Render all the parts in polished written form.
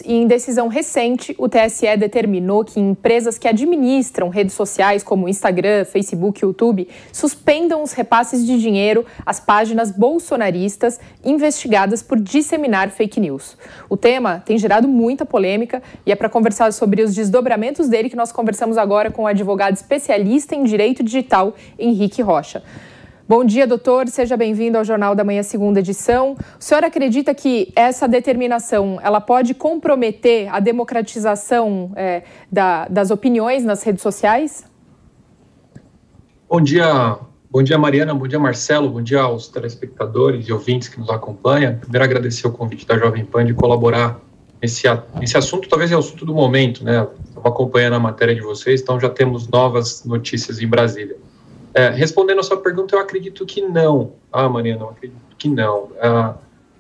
E em decisão recente, o TSE determinou que empresas que administram redes sociais como Instagram, Facebook e YouTube suspendam os repasses de dinheiro às páginas bolsonaristas investigadas por disseminar fake news. O tema tem gerado muita polêmica e é para conversar sobre os desdobramentos dele que nós conversamos agora com o advogado especialista em direito digital, Henrique Rocha. Bom dia, doutor. Seja bem-vindo ao Jornal da Manhã, segunda edição. O senhor acredita que essa determinação ela pode comprometer a democratização das opiniões nas redes sociais? Bom dia, Mariana. Bom dia, Marcelo. Bom dia aos telespectadores e ouvintes que nos acompanham. Primeiro, agradecer o convite da Jovem Pan de colaborar nesse assunto, talvez é o assunto do momento, né? Estava acompanhando a matéria de vocês, então já temos novas notícias em Brasília. Respondendo a sua pergunta, eu acredito que não. Mariana, eu acredito que não.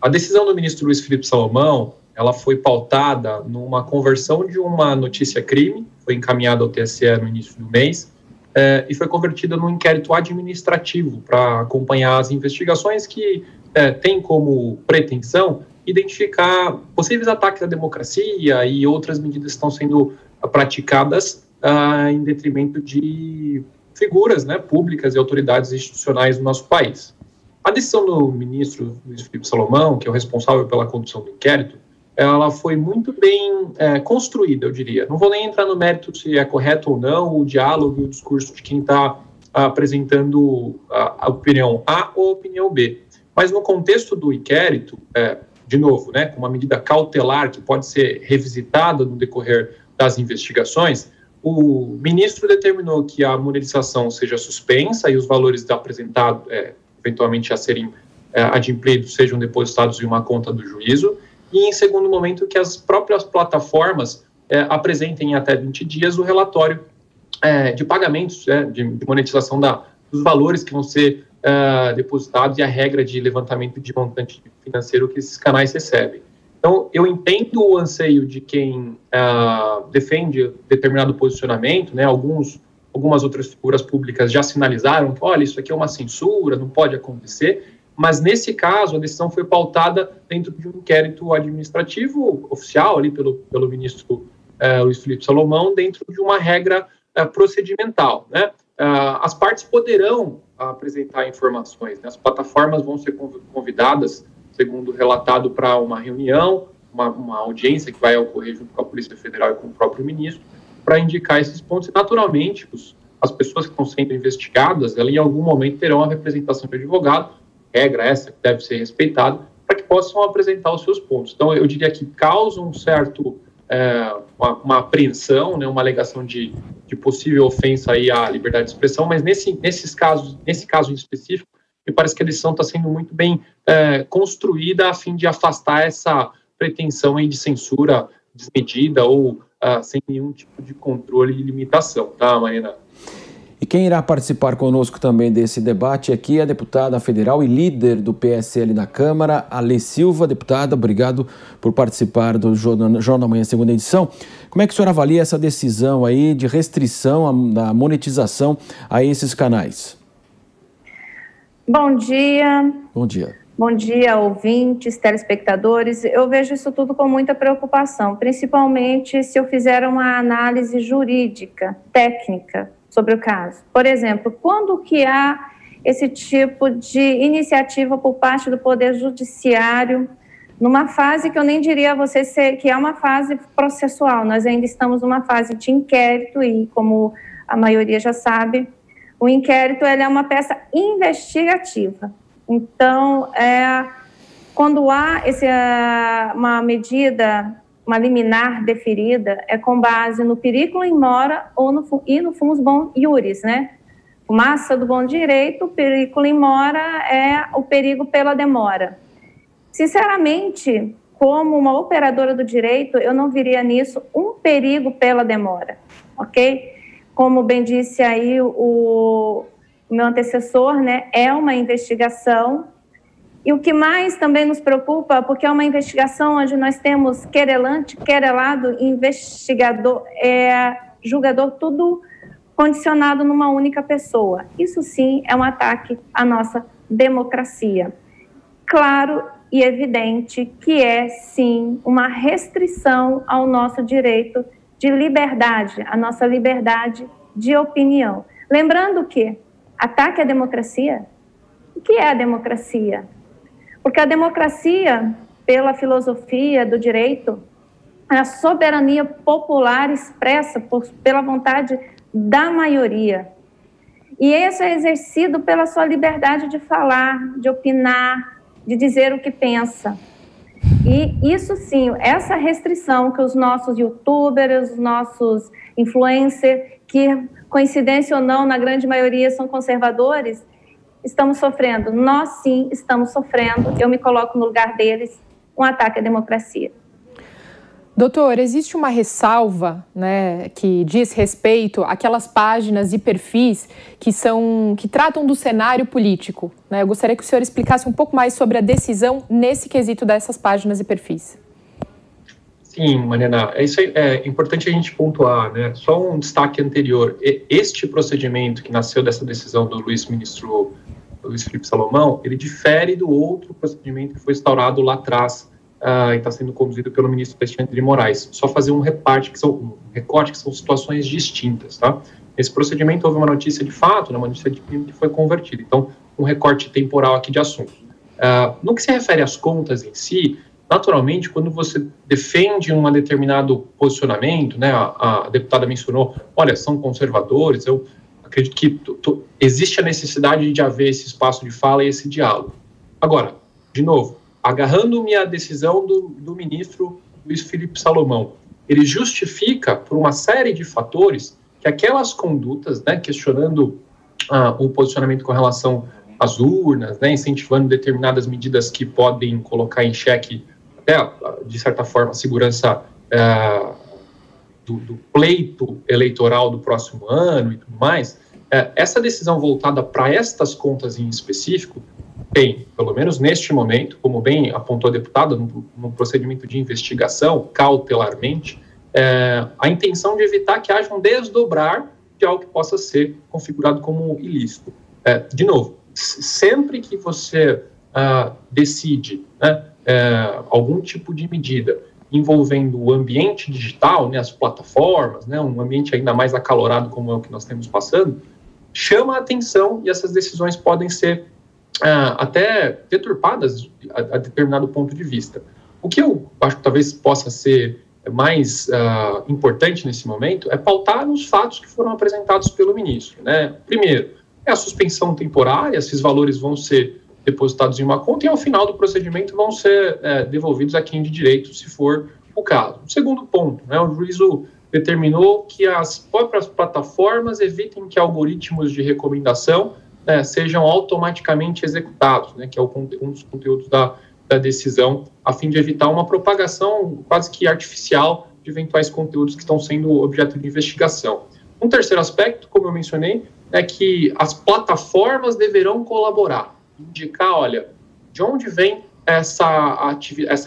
A decisão do ministro Luiz Felipe Salomão, ela foi pautada numa conversão de uma notícia-crime, foi encaminhada ao TSE no início do mês, e foi convertida num inquérito administrativo para acompanhar as investigações que têm como pretensão identificar possíveis ataques à democracia e outras medidas que estão sendo praticadas em detrimento de figuras, públicas e autoridades institucionais do nosso país. A decisão do ministro Luiz Felipe Salomão, que é o responsável pela condução do inquérito, ela foi muito bem construída, eu diria. Não vou nem entrar no mérito se é correto ou não o diálogo e o discurso de quem está apresentando a opinião A ou a opinião B. Mas no contexto do inquérito, de novo, com uma medida cautelar que pode ser revisitada no decorrer das investigações, o ministro determinou que a monetização seja suspensa e os valores apresentados, eventualmente a serem adimplidos, sejam depositados em uma conta do juízo, e, em segundo momento, que as próprias plataformas apresentem em até 20 dias o relatório de pagamentos, de monetização dos valores que vão ser depositados e a regra de levantamento de montante financeiro que esses canais recebem. Então, eu entendo o anseio de quem defende determinado posicionamento, algumas outras figuras públicas já sinalizaram que, olha, isso aqui é uma censura, não pode acontecer, mas nesse caso a decisão foi pautada dentro de um inquérito administrativo oficial ali pelo ministro Luiz Felipe Salomão, dentro de uma regra procedimental, as partes poderão apresentar informações, as plataformas vão ser convidadas, segundo relatado, para uma reunião, uma audiência que vai ocorrer junto com a Polícia Federal e com o próprio ministro, para indicar esses pontos. E, naturalmente, as pessoas que estão sendo investigadas, elas, em algum momento, terão a representação de advogado, regra essa que deve ser respeitada, para que possam apresentar os seus pontos. Então, eu diria que causa um certo, uma apreensão, uma alegação de possível ofensa aí à liberdade de expressão, mas nesse caso em específico, me parece que a decisão está sendo muito bem construída a fim de afastar essa pretensão aí de censura desmedida ou sem nenhum tipo de controle e limitação, tá, Marina? E quem irá participar conosco também desse debate aqui é a deputada federal e líder do PSL na Câmara, Alê Silva. Deputada, obrigado por participar do Jornal da Manhã, segunda edição. Como é que a senhora avalia essa decisão aí de restrição da monetização a esses canais? Bom dia. Bom dia. Bom dia, ouvintes, telespectadores. Eu vejo isso tudo com muita preocupação, principalmente se eu fizer uma análise jurídica, técnica, sobre o caso. Por exemplo, quando que há esse tipo de iniciativa por parte do Poder Judiciário, numa fase que eu nem diria a vocês que é uma fase processual, nós ainda estamos numa fase de inquérito e, como a maioria já sabe, o inquérito ele é uma peça investigativa. Então, quando há uma medida, uma liminar deferida, é com base no periculum in mora e no fumus bon iuris, Fumaça do bom direito, o periculum in mora é o perigo pela demora. Sinceramente, como uma operadora do direito, eu não viria nisso um perigo pela demora, ok? Como bem disse aí o meu antecessor, é uma investigação. E o que mais também nos preocupa, porque é uma investigação onde nós temos querelante, querelado, investigador, julgador, tudo condicionado numa única pessoa. Isso sim é um ataque à nossa democracia. Claro e evidente que é, sim, uma restrição ao nosso direito de liberdade, a nossa liberdade de opinião. Lembrando que ataque à democracia, o que é a democracia? Porque a democracia, pela filosofia do direito, é a soberania popular expressa pela vontade da maioria. E isso é exercido pela sua liberdade de falar, de opinar, de dizer o que pensa. E isso sim, essa restrição que os nossos youtubers, os nossos influencers, que coincidência ou não, na grande maioria são conservadores, estamos sofrendo. Nós sim estamos sofrendo, eu me coloco no lugar deles, um ataque à democracia. Doutor, existe uma ressalva, né, que diz respeito àquelas páginas e perfis que tratam do cenário político, né? Eu gostaria que o senhor explicasse um pouco mais sobre a decisão nesse quesito dessas páginas e perfis. Sim, Mariana, isso é importante a gente pontuar, né? Só um destaque anterior. Este procedimento que nasceu dessa decisão do ministro Luiz Felipe Salomão, ele difere do outro procedimento que foi instaurado lá atrás, e está sendo conduzido pelo ministro Alexandre de Moraes. Só fazer um recorte, que são situações distintas, tá? Nesse procedimento houve uma notícia de fato, uma notícia de crime que foi convertida. Então, um recorte temporal aqui de assunto. No que se refere às contas em si, naturalmente, quando você defende um determinado posicionamento, né, a deputada mencionou, olha, são conservadores, eu acredito que existe a necessidade de haver esse espaço de fala e esse diálogo. Agora, de novo, agarrando-me à decisão do ministro Luiz Felipe Salomão, ele justifica, por uma série de fatores, que aquelas condutas, né, questionando o posicionamento com relação às urnas, né, incentivando determinadas medidas que podem colocar em xeque, até, de certa forma, a segurança do pleito eleitoral do próximo ano e tudo mais, essa decisão voltada para estas contas em específico tem, pelo menos neste momento, como bem apontou a deputada, num procedimento de investigação, cautelarmente, a intenção de evitar que haja um desdobrar de algo que possa ser configurado como ilícito. De novo, sempre que você decide, né, algum tipo de medida envolvendo o ambiente digital, né, as plataformas, né, um ambiente ainda mais acalorado como é o que nós temos passando, chama a atenção e essas decisões podem ser até deturpadas a determinado ponto de vista. O que eu acho que talvez possa ser mais importante nesse momento é pautar nos fatos que foram apresentados pelo ministro, né? Primeiro, a suspensão temporária, esses valores vão ser depositados em uma conta e ao final do procedimento vão ser devolvidos a quem de direito, se for o caso. Segundo ponto, né, o juízo determinou que as próprias plataformas evitem que algoritmos de recomendação sejam automaticamente executados, né, que é um dos conteúdos da decisão, a fim de evitar uma propagação quase que artificial de eventuais conteúdos que estão sendo objeto de investigação. Um terceiro aspecto, como eu mencionei, é que as plataformas deverão colaborar, indicar, olha, de onde vem essa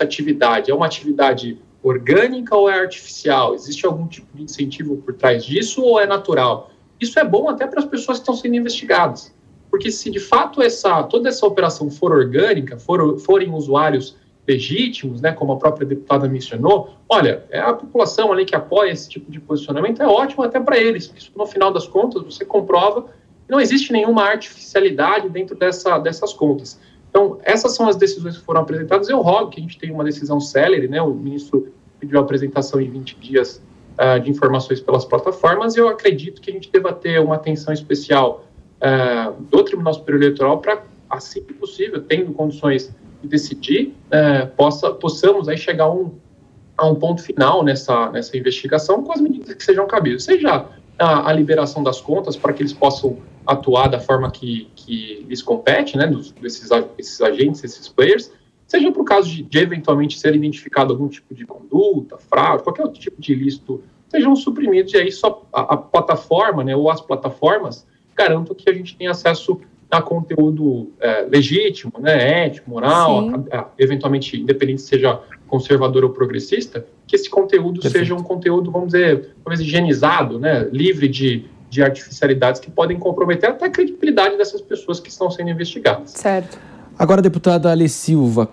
atividade? É uma atividade orgânica ou é artificial? Existe algum tipo de incentivo por trás disso ou é natural? Isso é bom até para as pessoas que estão sendo investigadas. Porque se de fato toda essa operação for orgânica, forem usuários legítimos, né, como a própria deputada mencionou, olha, a população ali que apoia esse tipo de posicionamento é ótimo até para eles, porque no final das contas você comprova que não existe nenhuma artificialidade dentro dessas contas. Então, essas são as decisões que foram apresentadas. Eu rogo que a gente tenha uma decisão célere, né, o ministro pediu a apresentação em 20 dias de informações pelas plataformas, e eu acredito que a gente deva ter uma atenção especial do Tribunal Superior Eleitoral para, assim que possível, tendo condições de decidir, possamos aí chegar a um ponto final nessa investigação com as medidas que sejam cabíveis, seja a liberação das contas para que eles possam atuar da forma que lhes compete, né, desses agentes, esses players, seja para o caso de eventualmente ser identificado algum tipo de conduta, fraude, qualquer outro tipo de ilícito, sejam suprimidos, e aí só a plataforma, né, ou as plataformas garantam que a gente tenha acesso a conteúdo legítimo, né, ético, moral, eventualmente, independente se seja conservador ou progressista, que esse conteúdo seja um conteúdo, vamos dizer, higienizado, né, livre de artificialidades que podem comprometer até a credibilidade dessas pessoas que estão sendo investigadas. Certo. Agora, deputada Ale Silva,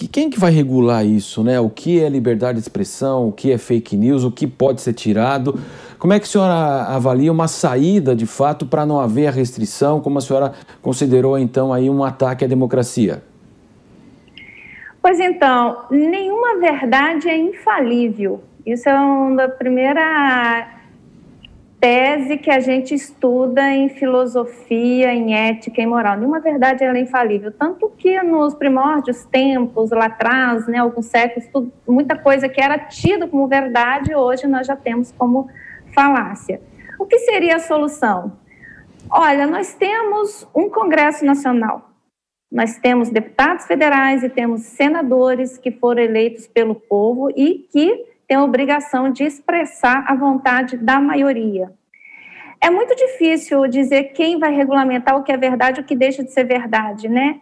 quem que vai regular isso, né? O que é liberdade de expressão, o que é fake news, o que pode ser tirado? Como é que a senhora avalia uma saída, de fato, para não haver a restrição, como a senhora considerou, então, aí um ataque à democracia? Pois então, nenhuma verdade é infalível. Isso é uma primeira tese que a gente estuda em filosofia, em ética e moral. Nenhuma verdade é infalível. Tanto que nos primórdios tempos, lá atrás, né, alguns séculos, muita coisa que era tida como verdade, hoje nós já temos como falácia. O que seria a solução? Olha, nós temos um Congresso Nacional. Nós temos deputados federais e temos senadores que foram eleitos pelo povo e que têm a obrigação de expressar a vontade da maioria. É muito difícil dizer quem vai regulamentar o que é verdade e o que deixa de ser verdade, né?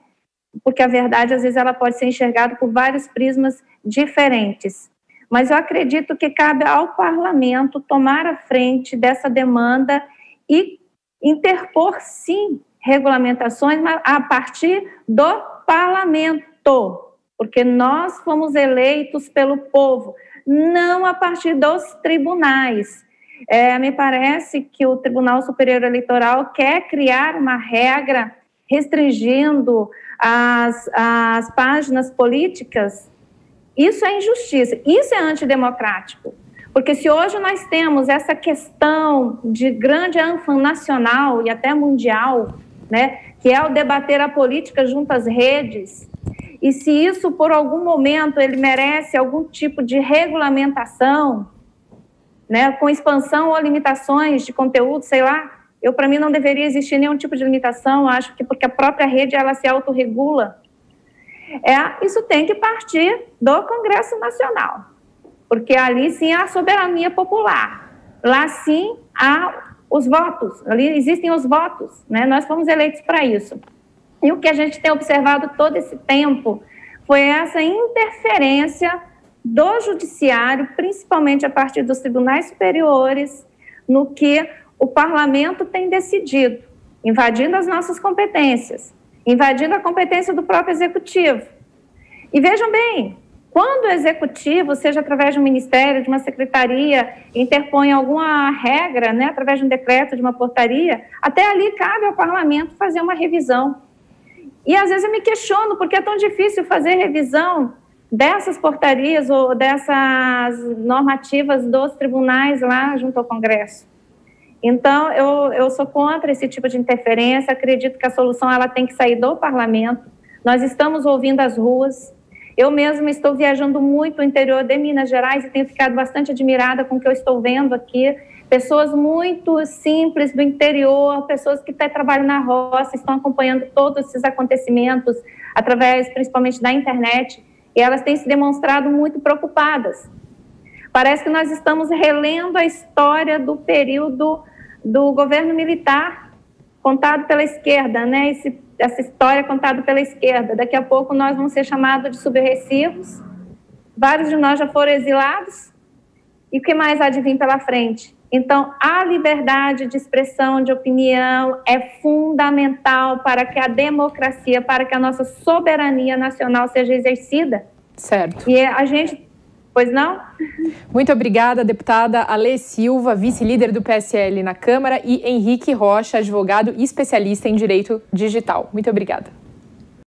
Porque a verdade, às vezes, ela pode ser enxergada por vários prismas diferentes. Mas eu acredito que cabe ao parlamento tomar a frente dessa demanda e interpor, sim, regulamentações, mas a partir do parlamento, porque nós fomos eleitos pelo povo, não a partir dos tribunais. Me parece que o Tribunal Superior Eleitoral quer criar uma regra restringindo as páginas políticas. Isso é injustiça, isso é antidemocrático. Porque se hoje nós temos essa questão de grande ânfã nacional e até mundial, né, que é o debater a política junto às redes, e se isso, por algum momento, ele merece algum tipo de regulamentação, né, com expansão ou limitações de conteúdo, sei lá, para mim não deveria existir nenhum tipo de limitação, acho que porque a própria rede, ela se autorregula. Isso tem que partir do Congresso Nacional, porque ali sim há soberania popular, lá sim há os votos, ali existem os votos, né? Nós fomos eleitos para isso. E o que a gente tem observado todo esse tempo foi essa interferência do judiciário, principalmente a partir dos tribunais superiores, no que o parlamento tem decidido, invadindo as nossas competências, invadindo a competência do próprio executivo. E vejam bem, quando o executivo, seja através de um ministério, de uma secretaria, interpõe alguma regra, né, através de um decreto, de uma portaria, até ali cabe ao parlamento fazer uma revisão. E às vezes eu me questiono porque é tão difícil fazer revisão dessas portarias ou dessas normativas dos tribunais lá junto ao Congresso. Então, eu sou contra esse tipo de interferência, acredito que a solução ela tem que sair do parlamento. Nós estamos ouvindo as ruas. Eu mesma estou viajando muito no interior de Minas Gerais e tenho ficado bastante admirada com o que eu estou vendo aqui. Pessoas muito simples do interior, pessoas que até trabalham na roça, estão acompanhando todos esses acontecimentos através, principalmente, da internet, e elas têm se demonstrado muito preocupadas. Parece que nós estamos relendo a história do período do governo militar, contado pela esquerda, né? Essa história contada pela esquerda. Daqui a pouco nós vamos ser chamados de subversivos, vários de nós já foram exilados, e o que mais há de vir pela frente? Então, a liberdade de expressão, de opinião é fundamental para que a democracia, para que a nossa soberania nacional seja exercida. Certo. E a gente... Pois não? Muito obrigada, deputada Ale Silva, vice-líder do PSL na Câmara, e Henrique Rocha, advogado e especialista em direito digital. Muito obrigada.